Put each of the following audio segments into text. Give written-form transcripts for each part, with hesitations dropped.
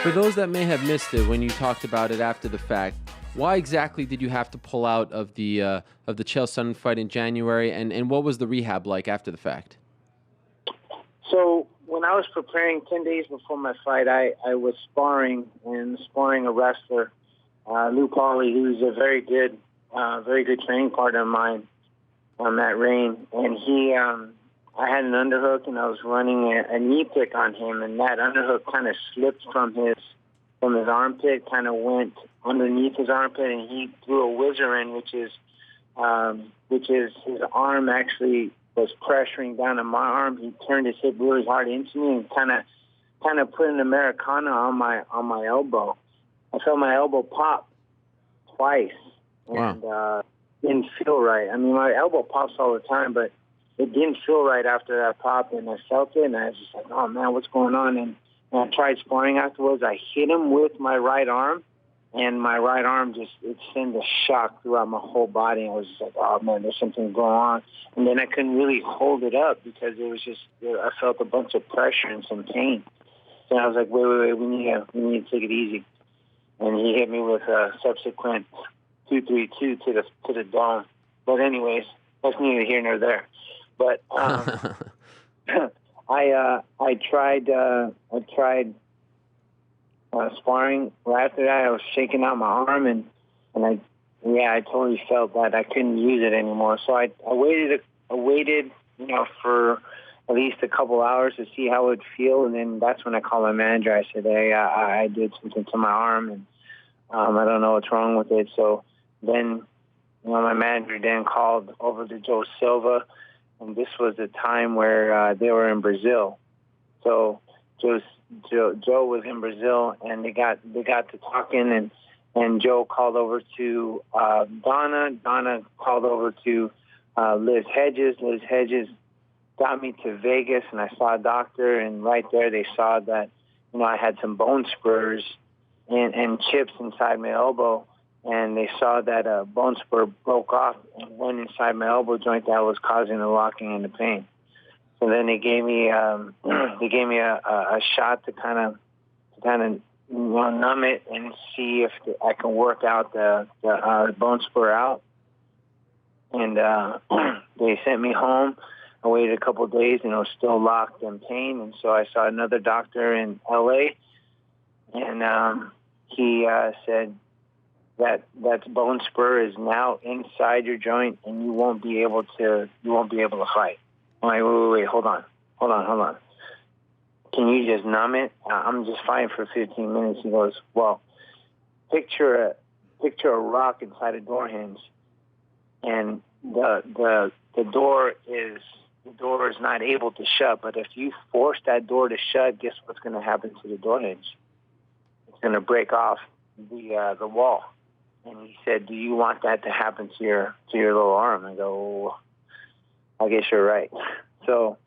For those that may have missed it when you talked about it after the fact, why exactly did you have to pull out of the Chael Sonnen fight in January, and what was the rehab like after the fact? So when I was preparing 10 days before my fight, I was sparring a wrestler, Lou Pauly, who's a very good training partner of mine, Matt Rain, and he. I had an underhook, and I was running a knee pick on him, and that underhook kind of slipped from his armpit, kind of went underneath his armpit, and he threw a whizzer in, which is his arm actually was pressuring down on my arm. He turned his hip really hard into me and kind of put an Americana on my elbow. I felt my elbow pop twice, and didn't feel right. I mean, my elbow pops all the time, but it didn't feel right after that pop, and I felt it, and I was just like, oh, man, what's going on? And I tried sparring afterwards. I hit him with my right arm, and my right arm it sent a shock throughout my whole body. I was just like, oh, man, there's something going on. And then I couldn't really hold it up because it was just, I felt a bunch of pressure and some pain. So I was like, wait, we need to take it easy. And he hit me with a subsequent 2-3-2 to the dome. But anyways, that's neither here nor there. But I tried sparring. Right after that, I was shaking out my arm, and I totally felt that I couldn't use it anymore. So I waited, for at least a couple hours to see how it would feel, and then that's when I called my manager. I said, hey, I did something to my arm, and I don't know what's wrong with it. So then, my manager then called over to Joe Silva. And this was the time where they were in Brazil. So Joe was in Brazil, and they got to talking, and Joe called over to Donna. Donna called over to Liz Hedges. Liz Hedges got me to Vegas, and I saw a doctor, and right there they saw that I had some bone spurs and chips inside my elbow. And they saw that a bone spur broke off and went inside my elbow joint that was causing the locking and the pain. So then they gave me a shot to kind of numb it and see if I can work out the bone spur out. And they sent me home. I waited a couple of days, and it was still locked in pain. And so I saw another doctor in L.A. and he said, that bone spur is now inside your joint, and you won't be able to fight. I'm like, wait, hold on. Can you just numb it? I'm just fine for 15 minutes. He goes, well, picture a rock inside a door hinge, and the door is not able to shut. But if you force that door to shut, guess what's going to happen to the door hinge? It's going to break off the wall. And he said, do you want that to happen to your little arm? I go, I guess you're right. So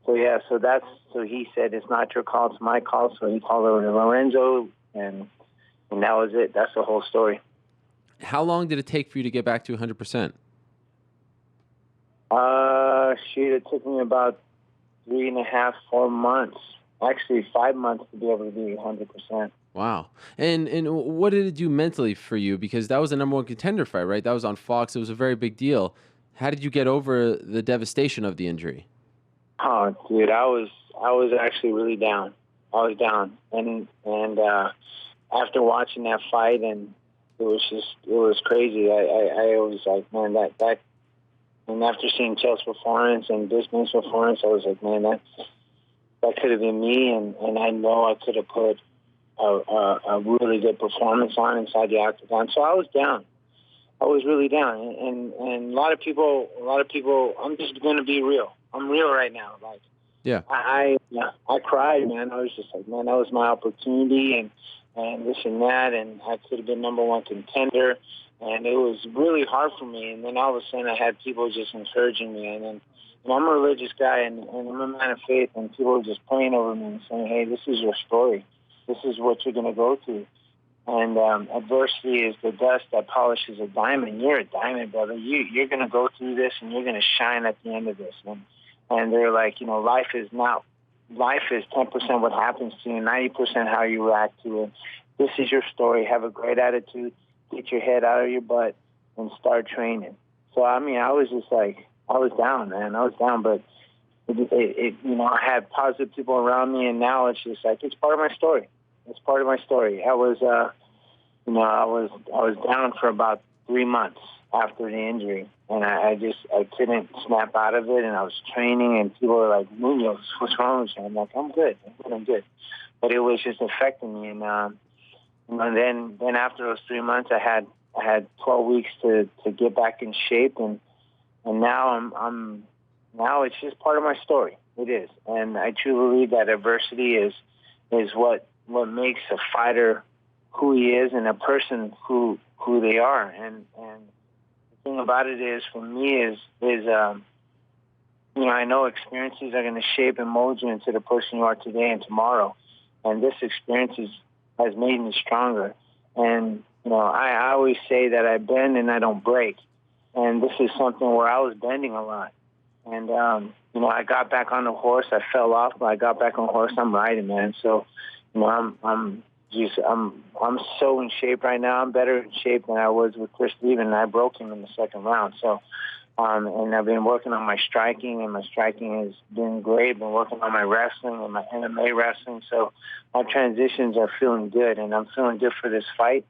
he said, it's not your call, it's my call. So he called over to Lorenzo, and that was it. That's the whole story. How long did it take for you to get back to 100%? It took me about 3.5, 4 months. Actually, 5 months to be able to be 100%. Wow. And what did it do mentally for you? Because that was the number one contender fight, right? That was on Fox. It was a very big deal. How did you get over the devastation of the injury? Oh, dude, I was actually really down. I was down. And after watching that fight, and it was crazy. I was like, man, that and after seeing Chael's performance and this man's performance, I was like, man, that could have been me, and I know I could have put a really good performance on inside the octagon. So I was down. I was really down, and a lot of people. I'm just going to be real. I'm real right now. Like, yeah, I cried, man. I was just like, man, that was my opportunity, and this and that, and I could have been number one contender, and it was really hard for me. And then all of a sudden, I had people just encouraging me, and then. I'm a religious guy, and I'm a man of faith, and people are just praying over me and saying, hey, this is your story. This is what you're going to go through. And adversity is the dust that polishes a diamond. You're a diamond, brother. You're going to go through this, and you're going to shine at the end of this. And they're like, life is not life is 10% what happens to you, 90% how you react to it. This is your story. Have a great attitude. Get your head out of your butt and start training. So, I mean, I was just like, I was down, man. I was down, but I had positive people around me, and now it's just like, it's part of my story. It's part of my story. I was down for about 3 months after the injury, and I couldn't snap out of it, and I was training, and people were like, Munoz, what's wrong with you? I'm like, I'm good. But it was just affecting me, and then after those 3 months, I had 12 weeks to get back in shape, and now now it's just part of my story. It is, and I truly believe that adversity is what makes a fighter who he is and a person who they are. And the thing about it is, for me, I know experiences are going to shape and mold you into the person you are today and tomorrow. And this experience has made me stronger. And, I always say that I bend and I don't break. And this is something where I was bending a lot. And, I got back on the horse. I fell off, but I got back on the horse. I'm riding, man. So, I'm so in shape right now. I'm better in shape than I was with Chris Steven, and I broke him in the second round. So, and I've been working on my striking, and my striking has been great. I've been working on my wrestling and my MMA wrestling. So my transitions are feeling good, and I'm feeling good for this fight.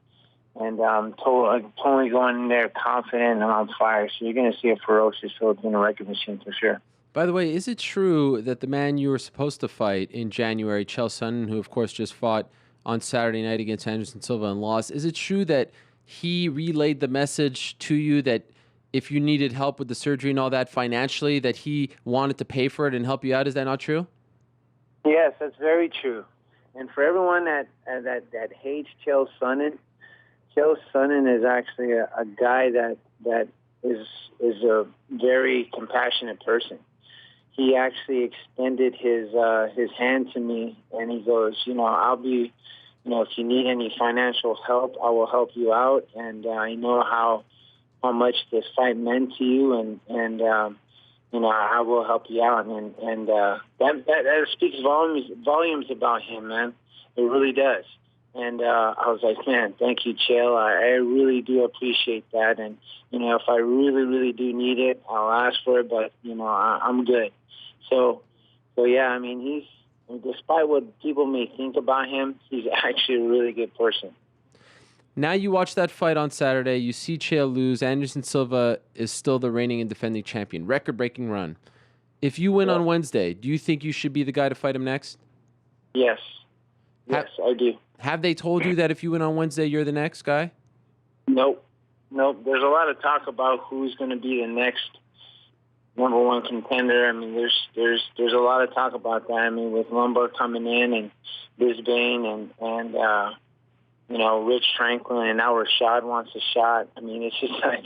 And I'm totally going in there confident and on fire. So you're going to see a ferocious Filipino record machine for sure. By the way, is it true that the man you were supposed to fight in January, Chael Sonnen, who of course just fought on Saturday night against Anderson Silva and lost, is it true that he relayed the message to you that if you needed help with the surgery and all that financially, that he wanted to pay for it and help you out? Is that not true? Yes, that's very true. And for everyone that hates Chael Sonnen is actually a guy that is a very compassionate person. He actually extended his hand to me, and he goes, I'll be, if you need any financial help, I will help you out. And I know how much this fight meant to you, and I will help you out. And that speaks volumes about him, man. It really does. And I was like, man, thank you, Chael. I really do appreciate that. And, if I really, really do need it, I'll ask for it. But, I'm good. So yeah, I mean, despite what people may think about him, he's actually a really good person. Now you watch that fight on Saturday. You see Chael lose. Anderson Silva is still the reigning and defending champion. Record-breaking run. If you win on Wednesday, do you think you should be the guy to fight him next? Yes. Yes, I do. Have they told you that if you win on Wednesday, you're the next guy? Nope. There's a lot of talk about who's going to be the next number one contender. I mean, there's a lot of talk about that. I mean, with Lombard coming in and Bisbane and Rich Franklin, and now Rashad wants a shot. I mean, it's just like,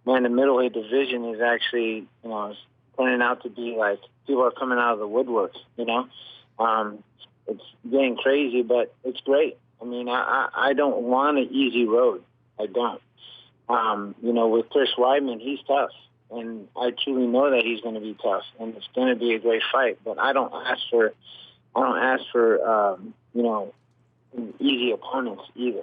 man, the middleweight division is actually, it's turning out to be like people are coming out of the woodworks. It's getting crazy, but it's great. I mean, I don't want an easy road. I don't. With Chris Weidman, he's tough, and I truly know that he's going to be tough, and it's going to be a great fight. But I don't ask for easy opponents either.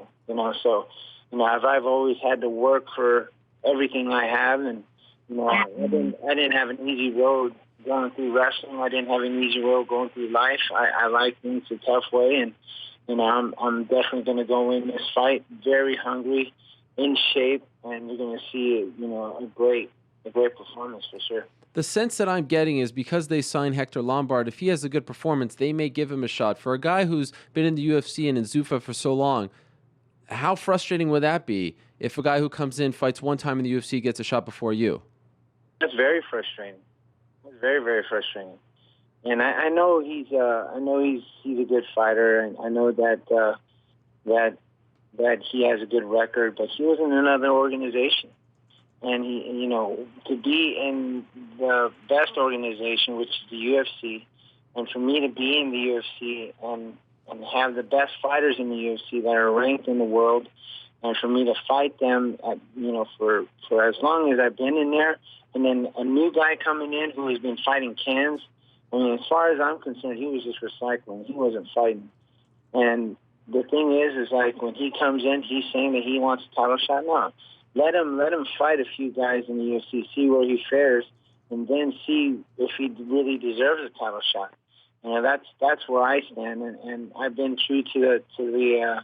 So I've always had to work for everything I have, and I didn't have an easy road going through wrestling. I didn't have an easy road going through life. I like things a tough way, and I'm definitely going to go in this fight very hungry, in shape, and you're going to see a great performance for sure. The sense that I'm getting is because they signed Hector Lombard, if he has a good performance, they may give him a shot. For a guy who's been in the UFC and in Zuffa for so long, how frustrating would that be if a guy who comes in, fights one time in the UFC, gets a shot before you? That's very frustrating. It's very, very frustrating. And I know he's a good fighter, and I know that he has a good record, but he was in another organization. And he, to be in the best organization, which is the UFC, and for me to be in the UFC and have the best fighters in the UFC that are ranked in the world, and for me to fight them, for as long as I've been in there, and then a new guy coming in who has been fighting cans I mean, as far as I'm concerned, he was just recycling. He wasn't fighting. And the thing is like when he comes in, he's saying that he wants a title shot. No, let him fight a few guys in the UFC, see where he fares, and then see if he really deserves a title shot. You know, that's where I stand, and I've been true to the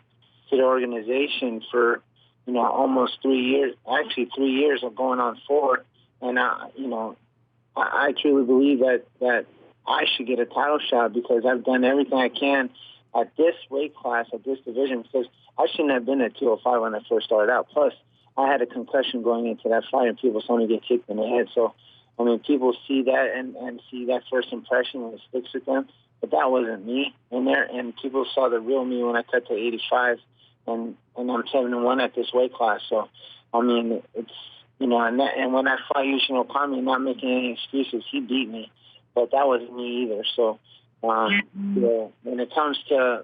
organization for almost 3 years. Actually, 3 years of going on 4, and I truly believe that I should get a title shot because I've done everything I can at this weight class, at this division, because I shouldn't have been at 205 when I first started out. Plus, I had a concussion going into that fight, and people saw me get kicked in the head. So, I mean, people see that and see that first impression and it sticks with them. But that wasn't me in there, and people saw the real me when I cut to 85, and I'm 7-1 at this weight class. So, I mean, it's and when I fought Yushin Okami, not making any excuses, he beat me, but that wasn't me either. So, when it comes to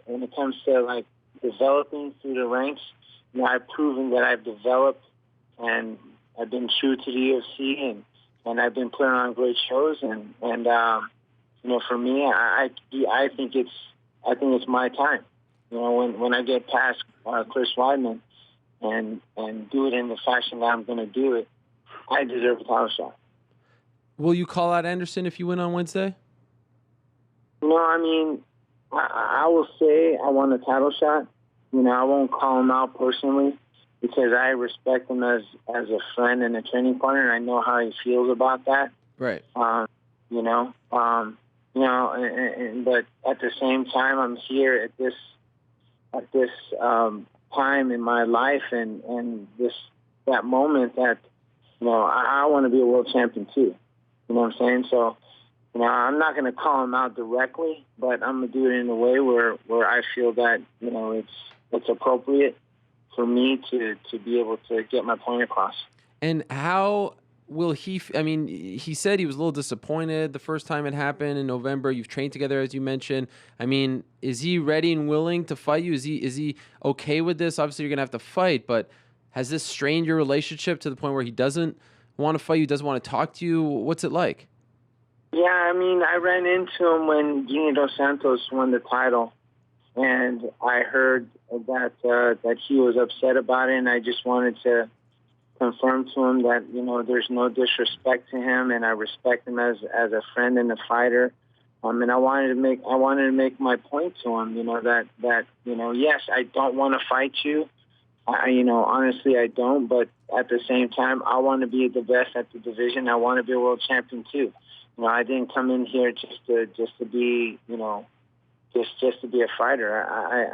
like developing through the ranks, I've proven that I've developed, and I've been true to the UFC, and I've been putting on great shows, and for me, I think it's my time. When I get past Chris Weidman and do it in the fashion that I'm going to do it, I deserve a title shot. Will you call out Anderson if you win on Wednesday? No, I mean, I will say I want a title shot. I won't call him out personally because I respect him as a friend and a training partner, and I know how he feels about that. Right. But at the same time, I'm here at this time in my life and that moment that I want to be a world champion too. You know what I'm saying? So. I'm not going to call him out directly, but I'm going to do it in a way where I feel that, it's appropriate for me to be able to get my point across. And how will he I mean, he said he was a little disappointed the first time it happened in November. You've trained together, as you mentioned. I mean, is he ready and willing to fight you? Is he okay with this? Obviously, you're going to have to fight, but has this strained your relationship to the point where he doesn't want to fight you, doesn't want to talk to you? What's it like? Yeah, I mean, I ran into him when Junior Dos Santos won the title, and I heard that he was upset about it, and I just wanted to confirm to him that there's no disrespect to him, and I respect him as a friend and a fighter. And I wanted to make my point to him, that yes, I don't want to fight you. Honestly, I don't, but at the same time, I want to be the best at the division. I want to be a world champion too. I didn't come in here just to be, just to be a fighter.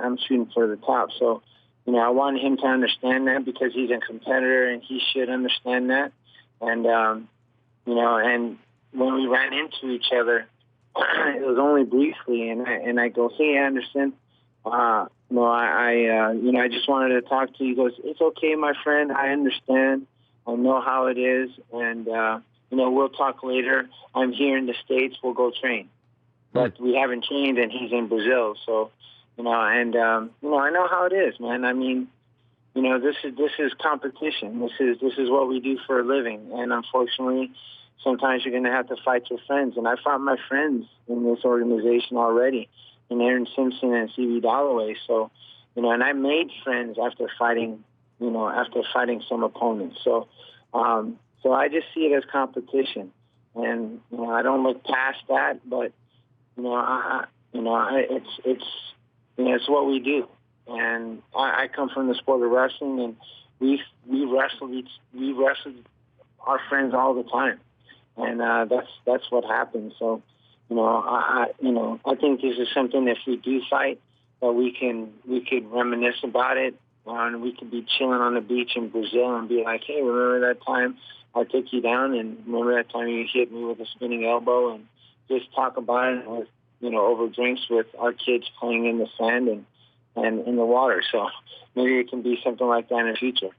I'm shooting for the top. So, I wanted him to understand that because he's a competitor and he should understand that. And, and when we ran into each other, it was only briefly. And I go, hey, Anderson, I just wanted to talk to you. He goes, it's okay, my friend. I understand. I know how it is. And, we'll talk later. I'm here in the States. We'll go train. But we haven't trained, and he's in Brazil. So, I know how it is, man. I mean, this is competition. This is what we do for a living. And unfortunately, sometimes you're going to have to fight your friends. And I fought my friends in this organization already, in Aaron Simpson and C.B. Dalloway. So, and I made friends after fighting some opponents. So, so I just see it as competition, and I don't look past that. But it's what we do, and I come from the sport of wrestling, and we wrestle our friends all the time, and that's what happens. So I think this is something if we do fight that we could reminisce about it, and we could be chilling on the beach in Brazil and be like, hey, remember that time I took you down, and remember that time you hit me with a spinning elbow, and just talk about it with, over drinks with our kids playing in the sand and in the water. So maybe it can be something like that in the future.